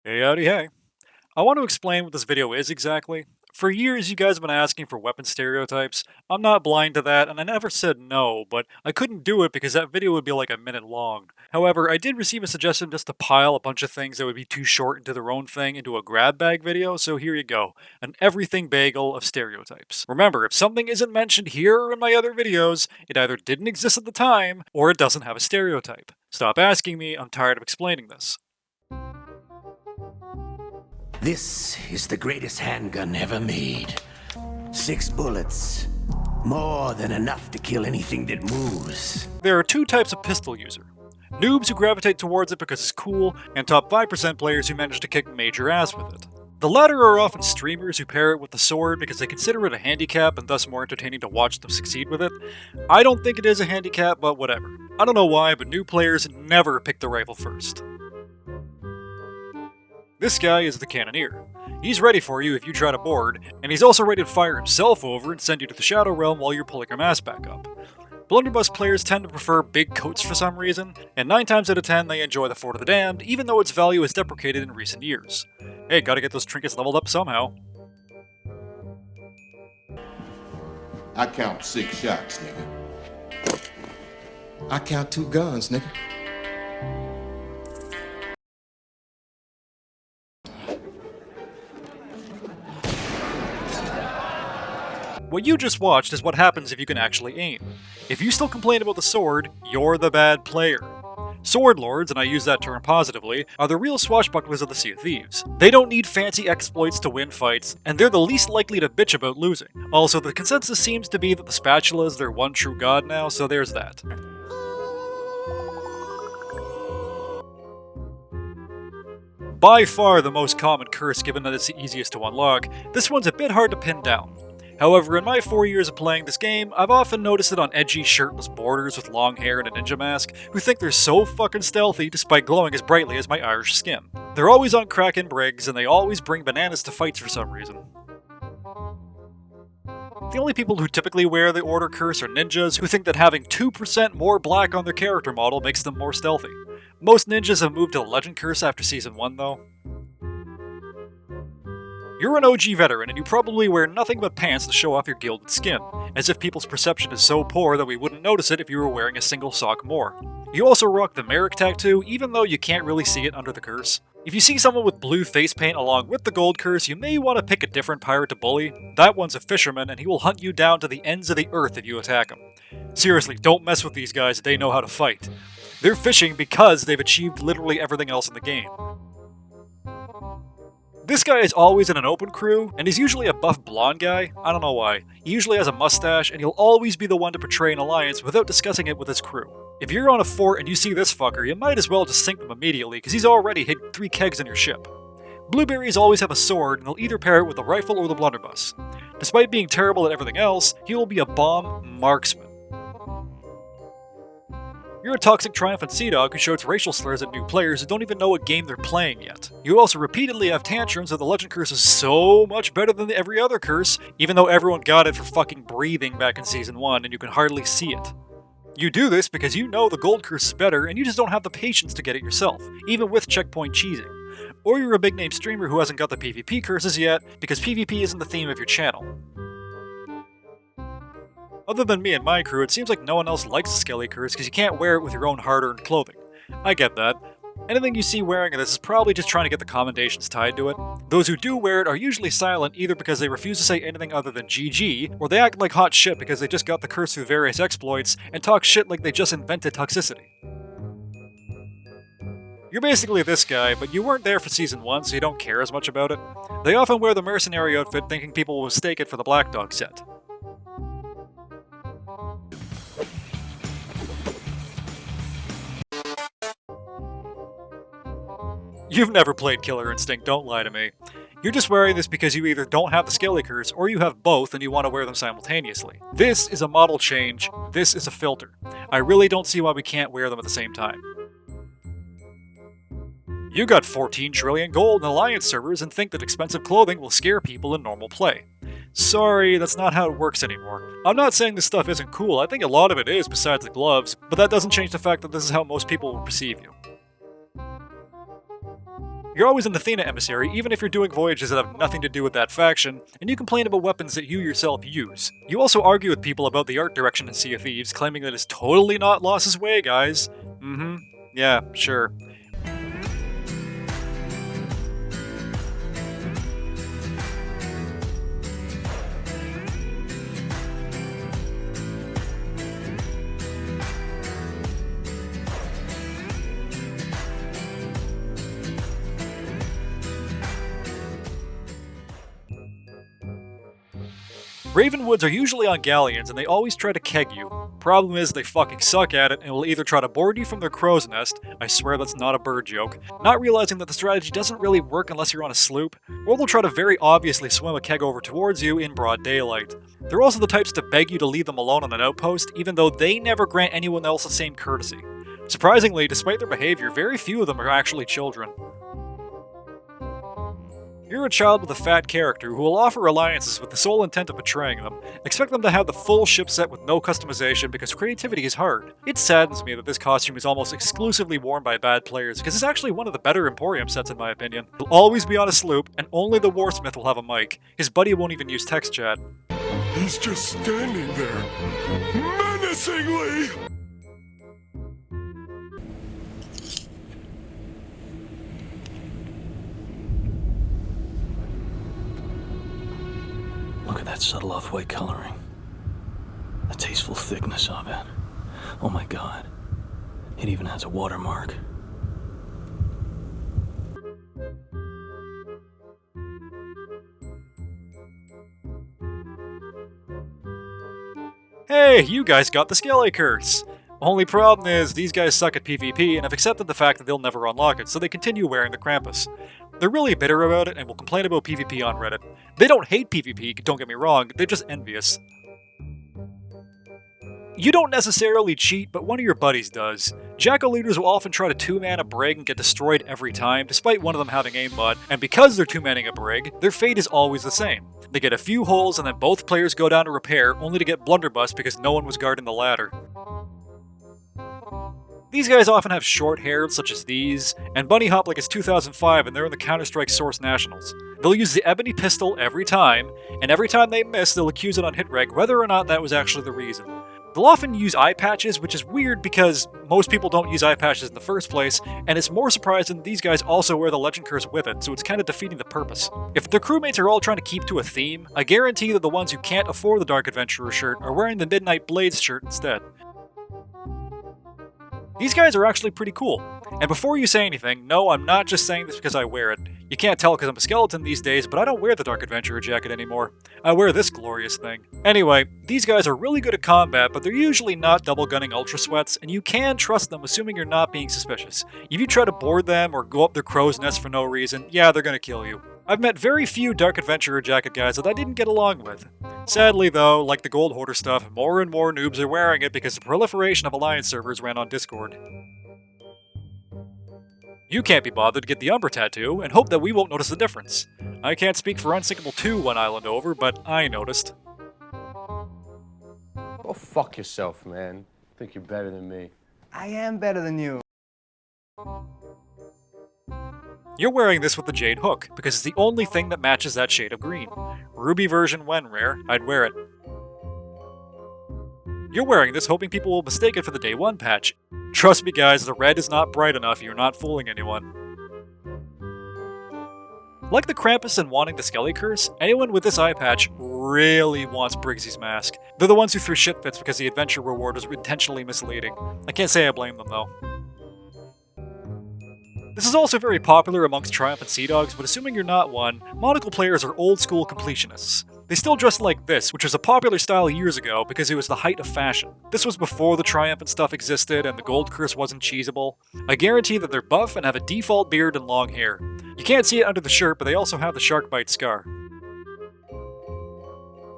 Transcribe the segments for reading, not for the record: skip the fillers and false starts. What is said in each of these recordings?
Hey, howdy, hey. I want to explain what this video is exactly. For years, you guys have been asking for weapon stereotypes. I'm not blind to that, and I never said no, but I couldn't do it because that video would be like a minute long. However, I did receive a suggestion just to pile a bunch of things that would be too short into their own thing into a grab bag video, so here you go. An everything bagel of stereotypes. Remember, if something isn't mentioned here or in my other videos, it either didn't exist at the time, or it doesn't have a stereotype. Stop asking me, I'm tired of explaining this. This is the greatest handgun ever made. 6 bullets. More than enough to kill anything that moves. There are two types of pistol user. Noobs who gravitate towards it because it's cool, and top 5% players who manage to kick major ass with it. The latter are often streamers who pair it with the sword because they consider it a handicap and thus more entertaining to watch them succeed with it. I don't think it is a handicap, but whatever. I don't know why, but new players never pick the rifle first. This guy is the Cannoneer. He's ready for you if you try to board, and he's also ready to fire himself over and send you to the Shadow Realm while you're pulling your mask back up. Blunderbuss players tend to prefer big coats for some reason, and 9 times out of 10 they enjoy the Fort of the Damned, even though its value is deprecated in recent years. Hey, gotta get those trinkets leveled up somehow. I count 6 shots, nigga. I count 2 guns, nigga. What you just watched is what happens if you can actually aim. If you still complain about the sword, you're the bad player. Sword lords, and I use that term positively, are the real swashbucklers of the Sea of Thieves. They don't need fancy exploits to win fights, and they're the least likely to bitch about losing. Also, the consensus seems to be that the spatula is their one true god now, so there's that. By far the most common curse given that it's the easiest to unlock, this one's a bit hard to pin down. However, in my 4 years of playing this game, I've often noticed it on edgy, shirtless boarders with long hair and a ninja mask, who think they're so fucking stealthy despite glowing as brightly as my Irish skin. They're always on crack and brigs, and they always bring bananas to fights for some reason. The only people who typically wear the Order curse are ninjas who think that having 2% more black on their character model makes them more stealthy. Most ninjas have moved to the Legend curse after Season 1 though. You're an OG veteran, and you probably wear nothing but pants to show off your gilded skin, as if people's perception is so poor that we wouldn't notice it if you were wearing a single sock more. You also rock the Merrick tattoo, even though you can't really see it under the curse. If you see someone with blue face paint along with the gold curse, you may want to pick a different pirate to bully. That one's a fisherman, and he will hunt you down to the ends of the earth if you attack him. Seriously, don't mess with these guys, they know how to fight. They're fishing because they've achieved literally everything else in the game. This guy is always in an open crew, and he's usually a buff blonde guy. I don't know why. He usually has a mustache, and he'll always be the one to portray an alliance without discussing it with his crew. If you're on a fort and you see this fucker, you might as well just sink them immediately, because he's already hid 3 kegs in your ship. Blueberries always have a sword, and they'll either pair it with the rifle or the blunderbuss. Despite being terrible at everything else, he will be a bomb marksman. You're a toxic triumphant sea dog who shouts racial slurs at new players who don't even know what game they're playing yet. You also repeatedly have tantrums that the Legend curse is so much better than every other curse, even though everyone got it for fucking breathing back in Season 1 and you can hardly see it. You do this because you know the gold curse is better and you just don't have the patience to get it yourself, even with checkpoint cheesing. Or you're a big name streamer who hasn't got the PvP curses yet, because PvP isn't the theme of your channel. Other than me and my crew, it seems like no one else likes the Skelly curse because you can't wear it with your own hard-earned clothing. I get that. Anything you see wearing this is probably just trying to get the commendations tied to it. Those who do wear it are usually silent either because they refuse to say anything other than GG, or they act like hot shit because they just got the curse through various exploits, and talk shit like they just invented toxicity. You're basically this guy, but you weren't there for Season 1 so you don't care as much about it. They often wear the mercenary outfit thinking people will mistake it for the Black Dog set. You've never played Killer Instinct, don't lie to me. You're just wearing this because you either don't have the Skelly curse or you have both and you want to wear them simultaneously. This is a model change, this is a filter. I really don't see why we can't wear them at the same time. You got 14 trillion gold in Alliance servers and think that expensive clothing will scare people in normal play. Sorry, that's not how it works anymore. I'm not saying this stuff isn't cool, I think a lot of it is besides the gloves, but that doesn't change the fact that this is how most people will perceive you. You're always an Athena emissary, even if you're doing voyages that have nothing to do with that faction, and you complain about weapons that you yourself use. You also argue with people about the art direction in Sea of Thieves, claiming that it's totally not Loss's way, guys. Yeah, sure. Ravenwoods are usually on galleons and they always try to keg you. Problem is, they fucking suck at it and will either try to board you from their crow's nest, I swear that's not a bird joke, not realizing that the strategy doesn't really work unless you're on a sloop, or they'll try to very obviously swim a keg over towards you in broad daylight. They're also the types to beg you to leave them alone on an outpost, even though they never grant anyone else the same courtesy. Surprisingly, despite their behavior, very few of them are actually children. You're a child with a fat character who will offer alliances with the sole intent of betraying them. Expect them to have the full ship set with no customization because creativity is hard. It saddens me that this costume is almost exclusively worn by bad players because it's actually one of the better Emporium sets in my opinion. He'll always be on a sloop and only the Warsmith will have a mic. His buddy won't even use text chat. He's just standing there, menacingly! Look at that subtle off-white coloring. The tasteful thickness of it. Oh my god. It even has a watermark. Hey, you guys got the Skelly curse! Only problem is, these guys suck at PvP and have accepted the fact that they'll never unlock it, so they continue wearing the Krampus. They're really bitter about it and will complain about PvP on Reddit. They don't hate PvP, don't get me wrong, they're just envious. You don't necessarily cheat, but one of your buddies does. Jackal leaders will often try to two-man a brig and get destroyed every time, despite one of them having aimbot, and because they're two-manning a brig, their fate is always the same. They get a few holes and then both players go down to repair, only to get Blunderbuss because no one was guarding the ladder. These guys often have short hair, such as these, and bunny hop like it's 2005 and they're in the Counter-Strike Source Nationals. They'll use the ebony pistol every time, and every time they miss, they'll accuse it on hitreg whether or not that was actually the reason. They'll often use eye patches, which is weird because most people don't use eye patches in the first place, and it's more surprising that these guys also wear the Legend Curse with it, so it's kind of defeating the purpose. If their crewmates are all trying to keep to a theme, I guarantee that the ones who can't afford the Dark Adventurer shirt are wearing the Midnight Blades shirt instead. These guys are actually pretty cool. And before you say anything, no, I'm not just saying this because I wear it. You can't tell because I'm a skeleton these days, but I don't wear the Dark Adventurer jacket anymore. I wear this glorious thing. Anyway, these guys are really good at combat, but they're usually not double gunning Ultra Sweats, and you can trust them assuming you're not being suspicious. If you try to board them or go up their crow's nest for no reason, yeah, they're gonna kill you. I've met very few Dark Adventurer jacket guys that I didn't get along with. Sadly though, like the Gold Hoarder stuff, more and more noobs are wearing it because the proliferation of Alliance servers ran on Discord. You can't be bothered to get the Umbra tattoo, and hope that we won't notice the difference. I can't speak for Unsinkable 2 one island over, but I noticed. Go fuck yourself, man. Think you're better than me. I am better than you. You're wearing this with the Jade hook, because it's the only thing that matches that shade of green. Ruby version when rare, I'd wear it. You're wearing this hoping people will mistake it for the Day 1 patch. Trust me guys, the red is not bright enough, you're not fooling anyone. Like the Krampus and wanting the Skelly curse, anyone with this eye patch really wants Briggsy's mask. They're the ones who threw shitfits because the adventure reward was intentionally misleading. I can't say I blame them though. This is also very popular amongst Triumph and Sea Dogs, but assuming you're not one, Monocle players are old school completionists. They still dress like this, which was a popular style years ago because it was the height of fashion. This was before the Triumph and stuff existed and the Gold Curse wasn't cheesable. I guarantee that they're buff and have a default beard and long hair. You can't see it under the shirt, but they also have the shark bite scar.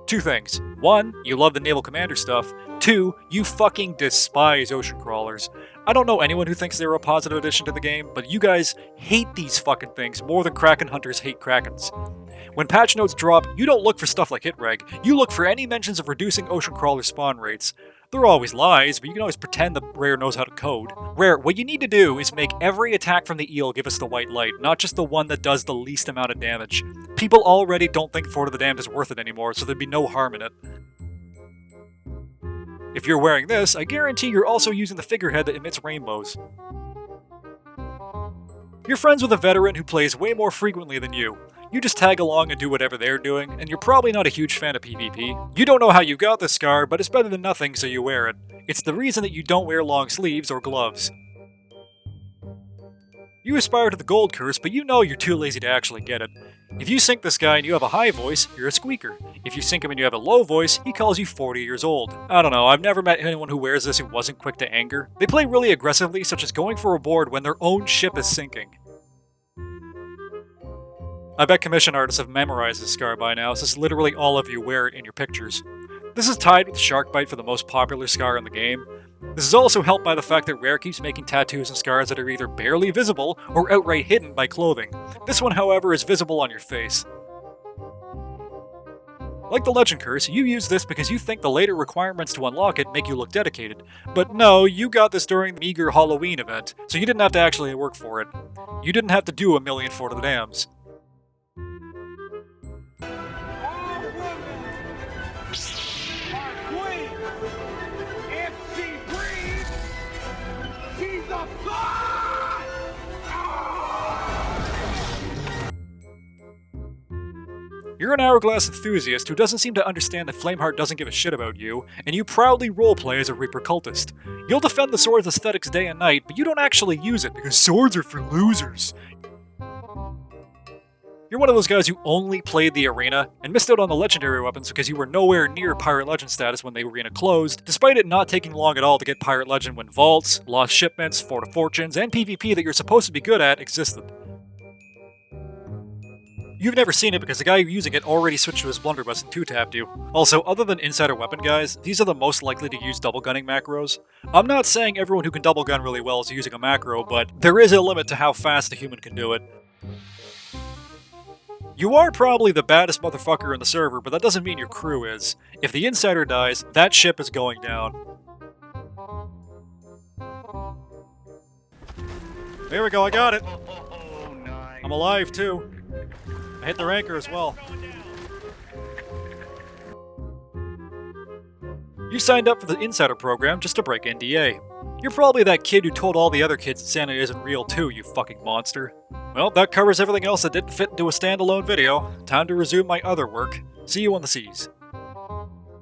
Two things. One, you love the Naval Commander stuff. Two, you fucking despise ocean crawlers. I don't know anyone who thinks they're a positive addition to the game, but you guys hate these fucking things more than Kraken hunters hate Krakens. When patch notes drop, you don't look for stuff like hit reg, you look for any mentions of reducing ocean crawler spawn rates. They're always lies, but you can always pretend the Rare knows how to code. Rare, what you need to do is make every attack from the eel give us the white light, not just the one that does the least amount of damage. People already don't think Fort of the Damned is worth it anymore, so there'd be no harm in it. If you're wearing this, I guarantee you're also using the figurehead that emits rainbows. You're friends with a veteran who plays way more frequently than you. You just tag along and do whatever they're doing, and you're probably not a huge fan of PvP. You don't know how you got this scar, but it's better than nothing, so you wear it. It's the reason that you don't wear long sleeves or gloves. You aspire to the gold curse, but you know you're too lazy to actually get it. If you sync this guy and you have a high voice, you're a squeaker. If you sync him and you have a low voice, he calls you 40 years old. I don't know, I've never met anyone who wears this who wasn't quick to anger. They play really aggressively, such as going for a board when their own ship is sinking. I bet commission artists have memorized this scar by now, since literally all of you wear it in your pictures. This is tied with Sharkbite for the most popular scar in the game. This is also helped by the fact that Rare keeps making tattoos and scars that are either barely visible or outright hidden by clothing. This one, however, is visible on your face. Like the Legend Curse, you use this because you think the later requirements to unlock it make you look dedicated. But no, you got this during the meager Halloween event, so you didn't have to actually work for it. You didn't have to do a million Fort of the Dams. You're an Hourglass enthusiast who doesn't seem to understand that Flameheart doesn't give a shit about you, and you proudly roleplay as a Reaper cultist. You'll defend the sword's aesthetics day and night, but you don't actually use it because swords are for losers. You're one of those guys who only played the arena and missed out on the legendary weapons because you were nowhere near Pirate Legend status when the arena closed, despite it not taking long at all to get Pirate Legend when vaults, lost shipments, Fort of Fortunes, and PvP that you're supposed to be good at existed. You've never seen it because the guy using it already switched to his Blunderbuss and 2-tapped you. Also, other than insider weapon guys, these are the most likely to use double gunning macros. I'm not saying everyone who can double gun really well is using a macro, but there is a limit to how fast a human can do it. You are probably the baddest motherfucker in the server, but that doesn't mean your crew is. If the insider dies, that ship is going down. There we go, I got it! I'm alive too. I hit the ranker as well. You signed up for the Insider program just to break NDA. You're probably that kid who told all the other kids Santa isn't real too, you fucking monster. Well, that covers everything else that didn't fit into a standalone video. Time to resume my other work. See you on the seas.